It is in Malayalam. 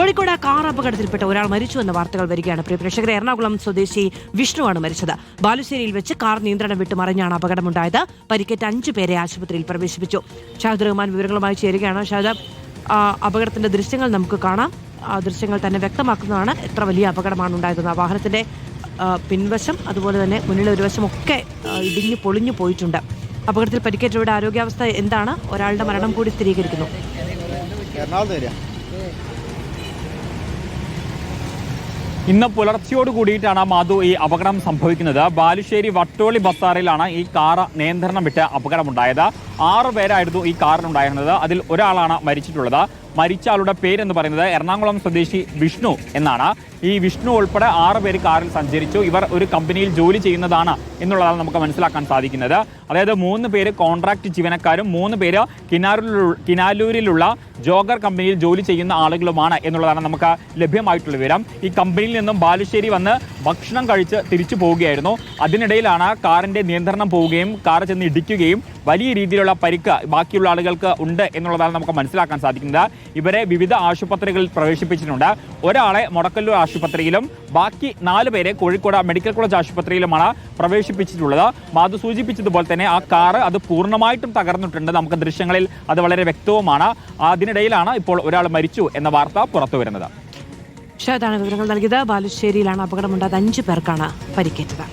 കോഴിക്കോട് കാർ അപകടത്തിൽപ്പെട്ട ഒരാൾ മരിച്ചു എന്ന വാർത്തകൾ വരികയാണ്. പ്രിയ പ്രേക്ഷകരെ, എറണാകുളം സ്വദേശി വിഷ്ണുവാണ് മരിച്ചത്. ബാലുശ്ശേരിയിൽ വെച്ച് കാർ നിയന്ത്രണം വിട്ട് മറിഞ്ഞാണ് അപകടമുണ്ടായത്. പരിക്കേറ്റ 5 പേരെ ആശുപത്രിയിൽ പ്രവേശിപ്പിച്ചു. ഷാഹിദ് റഹ്മാൻ വിവരങ്ങളുമായി ചേരുകയാണ്. ഷാഹിദ്, അപകടത്തിന്റെ ദൃശ്യങ്ങൾ നമുക്ക് കാണാം. ആ ദൃശ്യങ്ങൾ തന്നെ വ്യക്തമാക്കുന്നതാണ് എത്ര വലിയ അപകടമാണ് ഉണ്ടായതെന്ന്. വാഹനത്തിന്റെ പിൻവശം അതുപോലെ തന്നെ മുന്നിലെ ഒരു വശമൊക്കെ ഇടിഞ്ഞു പൊളിഞ്ഞു പോയിട്ടുണ്ട്. അപകടത്തിൽ പരിക്കേറ്റവരുടെ ആരോഗ്യാവസ്ഥ എന്താണ്? ഒരാളുടെ മരണം കൂടി സ്ഥിരീകരിക്കുന്നു. ഇന്ന് പുലർച്ചയോട് കൂടിയിട്ടാണ് മാധു ഈ അപകടം സംഭവിക്കുന്നത്. ബാലുശ്ശേരി വട്ടോളി ബസാറിലാണ് ഈ കാർ നിയന്ത്രണം വിട്ട് അപകടമുണ്ടായത്. 6 പേരായിരുന്നു ഈ കാറിലുണ്ടായിരുന്നത്. അതിൽ ഒരാളാണ് മരിച്ചിട്ടുള്ളത്. മരിച്ച ആളുടെ പേരെന്ന് പറയുന്നത് എറണാകുളം സ്വദേശി വിഷ്ണു എന്നാണ്. ഈ വിഷ്ണു ഉൾപ്പെടെ 6 പേര് കാറിൽ സഞ്ചരിച്ചു. ഇവർ ഒരു കമ്പനിയിൽ ജോലി ചെയ്യുന്നതാണ് എന്നുള്ളതാണ് നമുക്ക് മനസ്സിലാക്കാൻ സാധിക്കുന്നത്. അതായത് 3 പേര് കോൺട്രാക്ട് ജീവനക്കാരും 3 പേര് കിനാലൂരിലുള്ള ജോഗർ കമ്പനിയിൽ ജോലി ചെയ്യുന്ന ആളുകളുമാണ് എന്നുള്ളതാണ് നമുക്ക് ലഭ്യമായിട്ടുള്ള വിവരം. ഈ കമ്പനിയിൽ നിന്നും ബാലുശ്ശേരി വന്ന് ഭക്ഷണം കഴിച്ച് തിരിച്ചു പോവുകയായിരുന്നു. അതിനിടയിലാണ് കാറിന്റെ നിയന്ത്രണം പോവുകയും കാർ ചെന്ന് ഇടിക്കുകയും വലിയ രീതിയിലുള്ള പരിക്ക് ബാക്കിയുള്ള ആളുകൾക്ക് ഉണ്ട് എന്നുള്ളതാണ് നമുക്ക് മനസ്സിലാക്കാൻ സാധിക്കുന്നത്. ഇവരെ വിവിധ ആശുപത്രികളിൽ പ്രവേശിപ്പിച്ചിട്ടുണ്ട്. ഒരാളെ മൊടക്കല്ലൂർ ആശുപത്രിയിലും ബാക്കി 4 പേരെ കോഴിക്കോട് മെഡിക്കൽ കോളേജ് ആശുപത്രിയിലുമാണ് പ്രവേശിപ്പിച്ചിട്ടുള്ളത്. മാധു സൂചിപ്പിച്ചതുപോലെ തന്നെ ആ കാറ് അത് പൂർണ്ണമായിട്ടും തകർന്നിട്ടുണ്ട്. നമുക്ക് ദൃശ്യങ്ങളിൽ അത് വളരെ വ്യക്തവുമാണ്. അതിനിടയിലാണ് ഇപ്പോൾ ഒരാൾ മരിച്ചു എന്ന വാർത്ത പുറത്തു വരുന്നത്. ഷാഹിദാണ് വിവരങ്ങൾ നൽകിയത്. ബാലുശ്ശേരിയിലാണ് അപകടമുണ്ടായത്. 5 പേർക്കാണ് പരിക്കേറ്റത്.